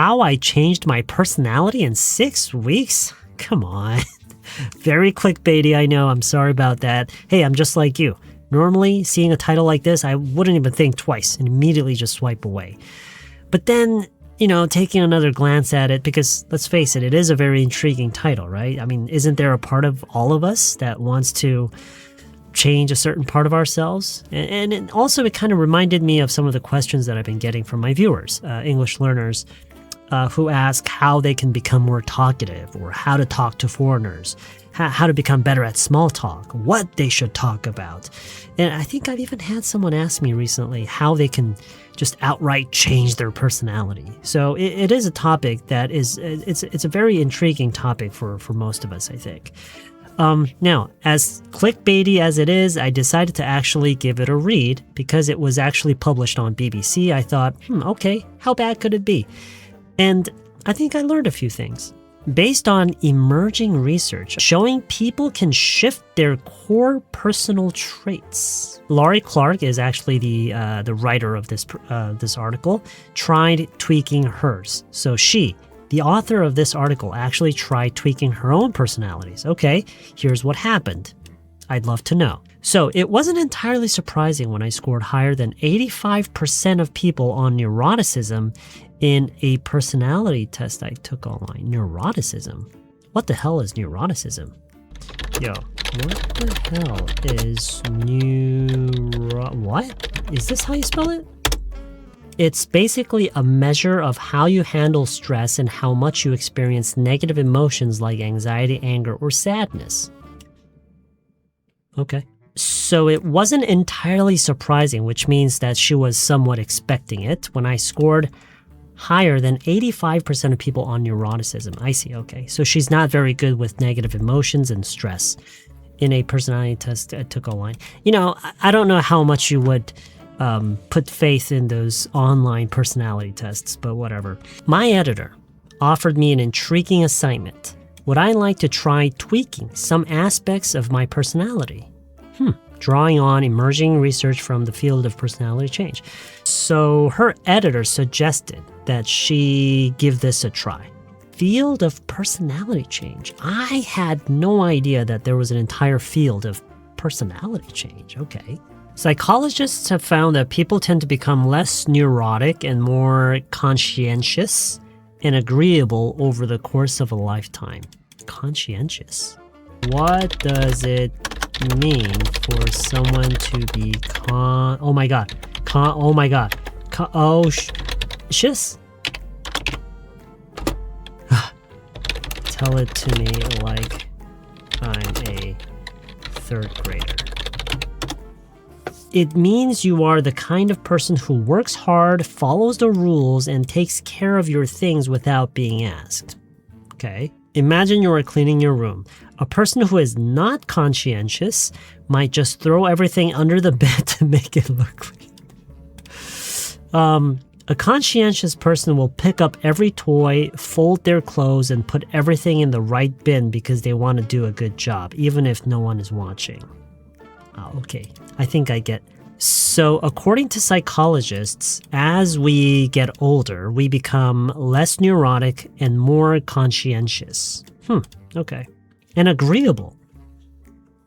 How I changed my personality in 6 weeks? Come on. Very clickbaity, I know. I'm sorry about that. Hey, I'm just like you. Normally, seeing a title like this, I wouldn't even think twice and immediately just swipe away. But then, taking another glance at it, because let's face it, it is a very intriguing title, right? I mean, isn't there a part of all of us that wants to change a certain part of ourselves? And also, it kind of reminded me of some of the questions that I've been getting from my viewers, English learners, who ask how they can become more talkative or how to talk to foreigners, how to become better at small talk, what they should talk about. And I think I've even had someone ask me recently how they can just outright change their personality. So it is a topic that it's a very intriguing topic for most of us, I think. Now, as clickbaity as it is, I decided to actually give it a read because it was actually published on BBC. I thought, okay, how bad could it be? And I think I learned a few things. Based on emerging research showing people can shift their core personal traits. Laurie Clark is actually the writer of this article, tried tweaking hers. So she, the author of this article, actually tried tweaking her own personalities. Okay, here's what happened. I'd love to know. So it wasn't entirely surprising when I scored higher than 85% of people on neuroticism in a personality test I took online. Neuroticism? What the hell is neuroticism? Yo, what the hell is what? Is this how you spell it? It's basically a measure of how you handle stress and how much you experience negative emotions like anxiety, anger, or sadness. Okay. So it wasn't entirely surprising, which means that she was somewhat expecting it when I scored higher than 85% of people on neuroticism. I see, okay. So she's not very good with negative emotions and stress in a personality test I took online. I don't know how much you would put faith in those online personality tests, but whatever. My editor offered me an intriguing assignment. Would I like to try tweaking some aspects of my personality? Drawing on emerging research from the field of personality change. So her editor suggested that she give this a try. Field of personality change. I had no idea that there was an entire field of personality change. Okay. Psychologists have found that people tend to become less neurotic and more conscientious and agreeable over the course of a lifetime. Conscientious. What does it mean for someone to be shiz? Tell it to me like I'm a third grader. It means you are the kind of person who works hard, follows the rules, and takes care of your things without being asked. Okay. Imagine you are cleaning your room. A person who is not conscientious might just throw everything under the bed to make it look clean. A conscientious person will pick up every toy, fold their clothes, and put everything in the right bin because they want to do a good job, even if no one is watching. Okay, I think I get. So according to psychologists, as we get older, we become less neurotic and more conscientious. Okay. And agreeable.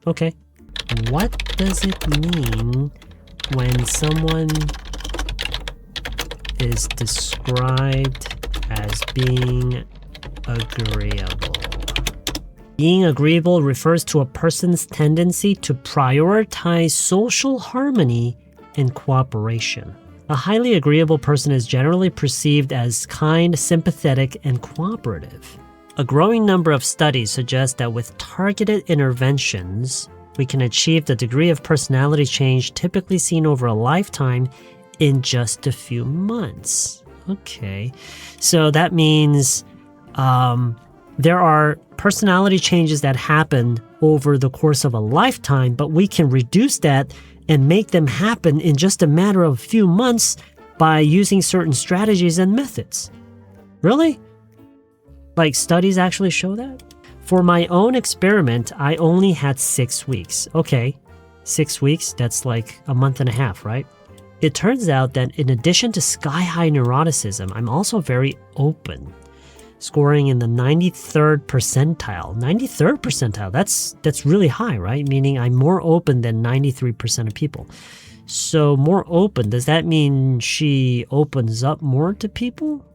Okay. What does it mean when someone is described as being agreeable? Being agreeable refers to a person's tendency to prioritize social harmony and cooperation. A highly agreeable person is generally perceived as kind, sympathetic, and cooperative. A growing number of studies suggest that with targeted interventions, we can achieve the degree of personality change typically seen over a lifetime in just a few months. Okay, so that means there are personality changes that happen over the course of a lifetime, but we can reduce that and make them happen in just a matter of a few months by using certain strategies and methods. Really? Like studies actually show that? For my own experiment, I only had 6 weeks. Okay, 6 weeks, that's like a month and a half, right? It turns out that in addition to sky-high neuroticism, I'm also very open, scoring in the 93rd percentile. 93rd percentile, that's really high, right? Meaning I'm more open than 93% of people. So more open, does that mean she opens up more to people?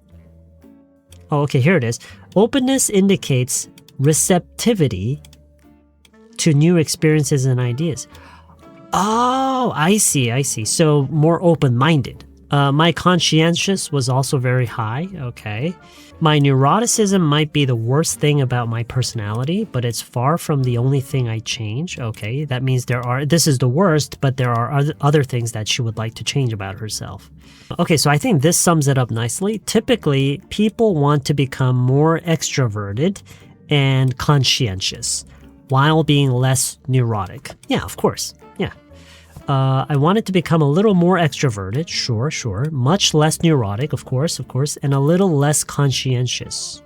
Oh, okay, here it is. Openness indicates receptivity to new experiences and ideas. Oh, I see. So more open-minded. My conscientious was also very high. Okay. My neuroticism might be the worst thing about my personality, but it's far from the only thing I change. Okay. That means this is the worst, but there are other things that she would like to change about herself. Okay. So I think this sums it up nicely. Typically, people want to become more extroverted and conscientious while being less neurotic. Yeah, of course. Yeah. I wanted to become a little more extroverted, sure, much less neurotic, of course, and a little less conscientious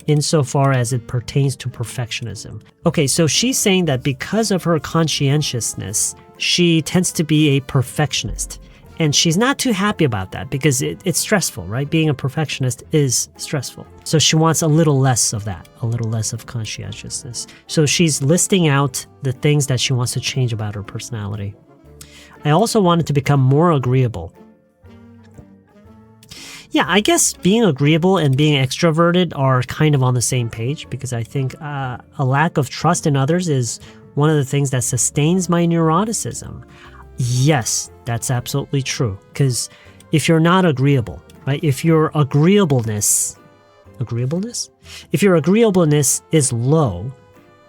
insofar as it pertains to perfectionism. Okay, so she's saying that because of her conscientiousness, she tends to be a perfectionist. And she's not too happy about that because it's stressful, right? Being a perfectionist is stressful. So she wants a little less of that, a little less of conscientiousness. So she's listing out the things that she wants to change about her personality. I also wanted to become more agreeable. Yeah, I guess being agreeable and being extroverted are kind of on the same page because I think a lack of trust in others is one of the things that sustains my neuroticism. Yes, that's absolutely true. Because if you're not agreeable, right? If your agreeableness is low,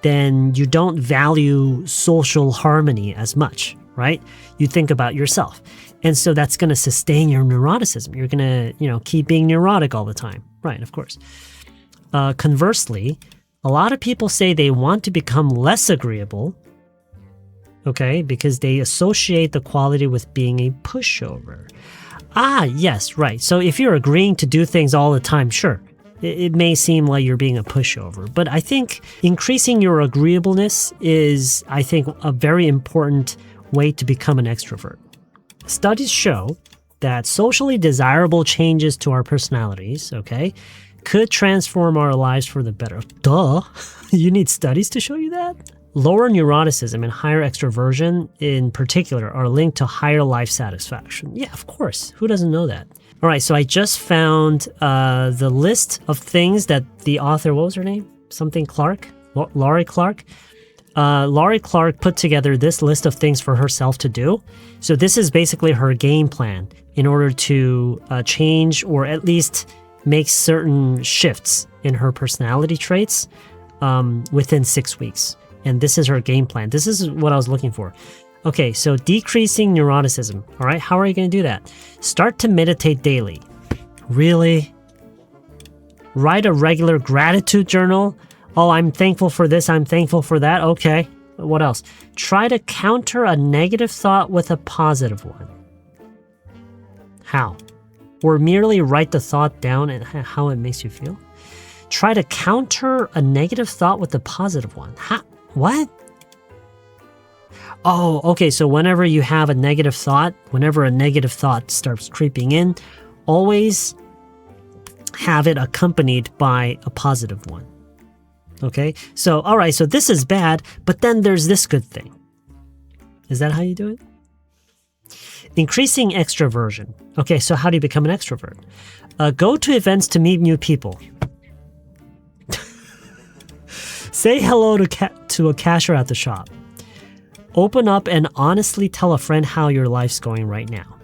then you don't value social harmony as much, right? You think about yourself. And so that's going to sustain your neuroticism. You're going to, keep being neurotic all the time. Right, of course. Conversely, a lot of people say they want to become less agreeable, okay, because they associate the quality with being a pushover. Ah, yes, right. So if you're agreeing to do things all the time, sure, it may seem like you're being a pushover. But I think increasing your agreeableness is, I think, a very important way to become an extrovert. Studies show that socially desirable changes to our personalities, okay, could transform our lives for the better. Duh! You need studies to show you that? Lower neuroticism and higher extroversion in particular are linked to higher life satisfaction. Yeah, of course. Who doesn't know that? All right, so I just found the list of things that the author, what was her name? Something Clark? Laurie Clark? Laurie Clark put together this list of things for herself to do. So this is basically her game plan in order to change or at least make certain shifts in her personality traits within 6 weeks. And this is her game plan. This is what I was looking for. Okay, so decreasing neuroticism. All right, how are you going to do that? Start to meditate daily. Really? Write a regular gratitude journal. Oh, I'm thankful for this. I'm thankful for that. Okay, what else? Try to counter a negative thought with a positive one. How? Or merely write the thought down and how it makes you feel. Try to counter a negative thought with a positive one. How? What? Oh, okay, so whenever you have a negative thought, whenever a negative thought starts creeping in, always have it accompanied by a positive one. Okay, so, all right, so this is bad, but then there's this good thing. Is that how you do it? Increasing extroversion. Okay, so how do you become an extrovert? Go to events to meet new people. Say hello to a cashier at the shop. Open up and honestly tell a friend how your life's going right now.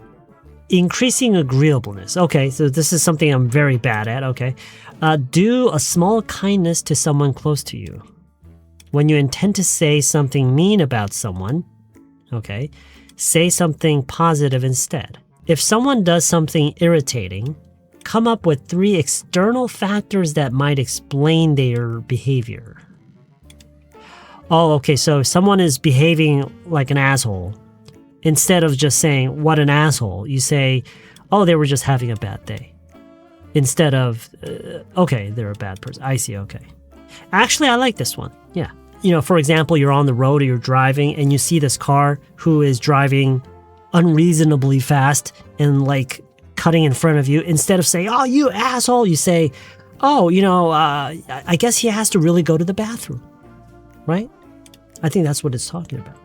Increasing agreeableness. Okay, so this is something I'm very bad at, okay. Do a small kindness to someone close to you. When you intend to say something mean about someone, okay, say something positive instead. If someone does something irritating, come up with 3 external factors that might explain their behavior. Oh, okay, so if someone is behaving like an asshole, instead of just saying, what an asshole, you say, oh, they were just having a bad day. Instead of, okay, they're a bad person. I see, okay. Actually, I like this one, yeah. For example, you're on the road or you're driving and you see this car who is driving unreasonably fast and like cutting in front of you. Instead of saying, oh, you asshole, you say, oh, I guess he has to really go to the bathroom, right? I think that's what it's talking about.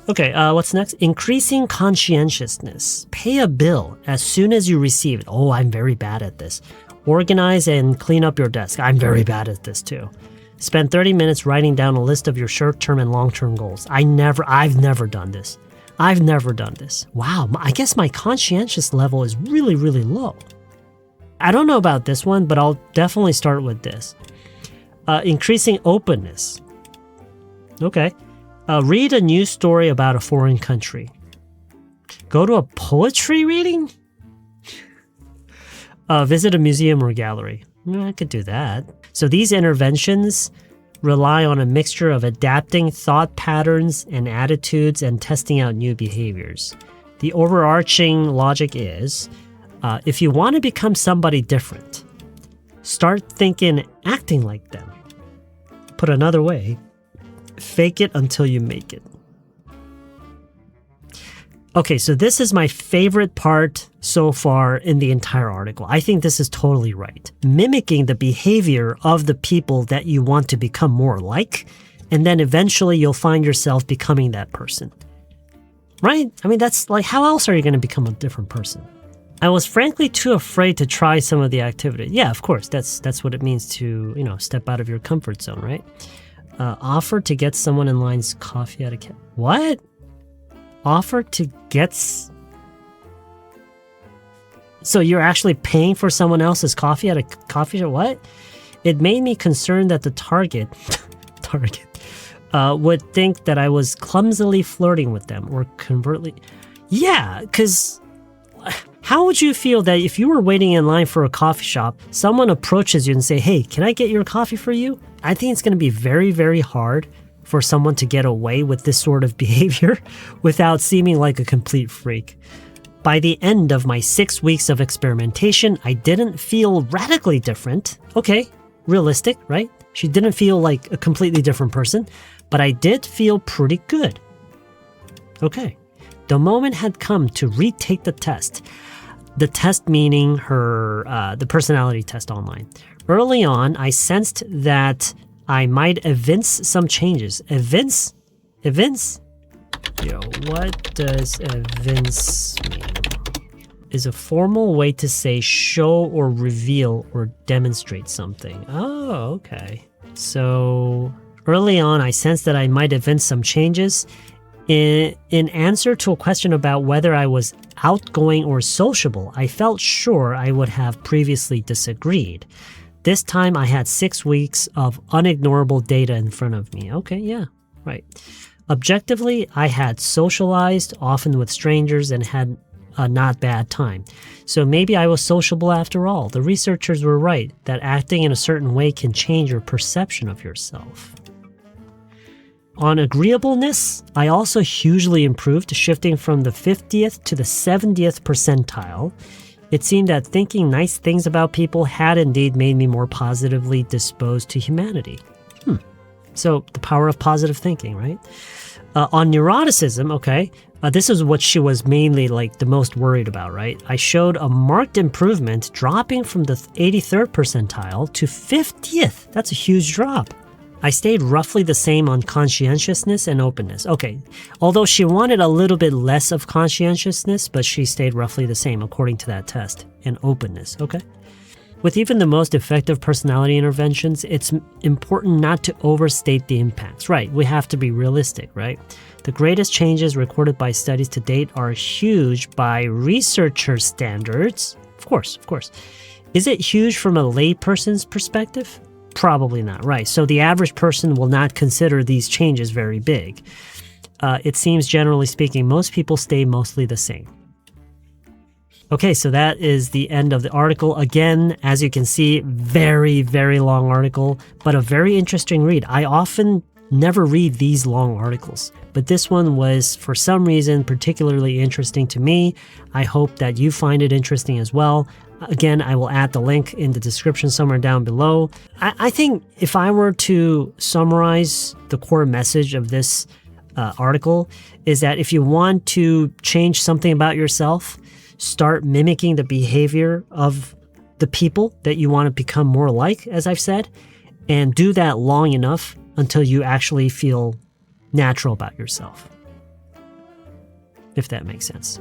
Okay, what's next? Increasing conscientiousness. Pay a bill as soon as you receive it. Oh, I'm very bad at this. Organize and clean up your desk. I'm very bad at this too. Spend 30 minutes writing down a list of your short-term and long-term goals. I've never done this. I've never done this. Wow, I guess my conscientious level is really, really low. I don't know about this one, but I'll definitely start with this. Increasing openness. Okay. Read a news story about a foreign country. Go to a poetry reading? Visit a museum or gallery. I could do that. So these interventions rely on a mixture of adapting thought patterns and attitudes and testing out new behaviors. The overarching logic is, if you want to become somebody different, start thinking and acting like them. Put another way, fake it until you make it. Okay, so this is my favorite part so far in the entire article. I think this is totally right. Mimicking the behavior of the people that you want to become more like, and then eventually you'll find yourself becoming that person. Right? I mean, that's like, how else are you going to become a different person? I was frankly too afraid to try some of the activities. Yeah, of course, that's what it means to, step out of your comfort zone, right? Offer to get someone in line's coffee at a cafe. What? Offer to get... So you're actually paying for someone else's coffee at a coffee shop? What? It made me concerned that the target would think that I was clumsily flirting with them or covertly... Yeah, because how would you feel that if you were waiting in line for a coffee shop, someone approaches you and say, hey, can I get your coffee for you? I think it's going to be very, very hard for someone to get away with this sort of behavior without seeming like a complete freak. By the end of my 6 weeks of experimentation, I didn't feel radically different. Okay, realistic, right? She didn't feel like a completely different person, but I did feel pretty good. Okay, the moment had come to retake the test. The test meaning the personality test online. Early on, I sensed that I might evince some changes. Evince? Yo, what does evince mean? Is a formal way to say show or reveal or demonstrate something. Oh, okay. So early on, I sensed that I might evince some changes. In answer to a question about whether I was outgoing or sociable, I felt sure I would have previously disagreed. This time I had 6 weeks of unignorable data in front of me. Okay, yeah, right. Objectively, I had socialized, often with strangers, and had a not bad time. So maybe I was sociable after all. The researchers were right that acting in a certain way can change your perception of yourself. On agreeableness, I also hugely improved, shifting from the 50th to the 70th percentile. It seemed that thinking nice things about people had indeed made me more positively disposed to humanity. So the power of positive thinking, right? On neuroticism, okay, this is what she was mainly like the most worried about, right? I showed a marked improvement, dropping from the 83rd percentile to 50th. That's a huge drop. I stayed roughly the same on conscientiousness and openness. Okay, although she wanted a little bit less of conscientiousness, but she stayed roughly the same according to that test. And openness, okay? With even the most effective personality interventions, it's important not to overstate the impacts. Right, we have to be realistic, right? The greatest changes recorded by studies to date are huge by researcher standards. Of course. Is it huge from a layperson's perspective? Probably not, right? So the average person will not consider these changes very big. It seems, generally speaking, most people stay mostly the same. Okay, so that is the end of the article. Again, as you can see, very, very long article, but a very interesting read. I often never read these long articles, but this one was, for some reason, particularly interesting to me. I hope that you find it interesting as well. Again, I will add the link in the description somewhere down below. I think if I were to summarize the core message of this article is that if you want to change something about yourself, start mimicking the behavior of the people that you want to become more like, as I've said, and do that long enough until you actually feel natural about yourself. If that makes sense.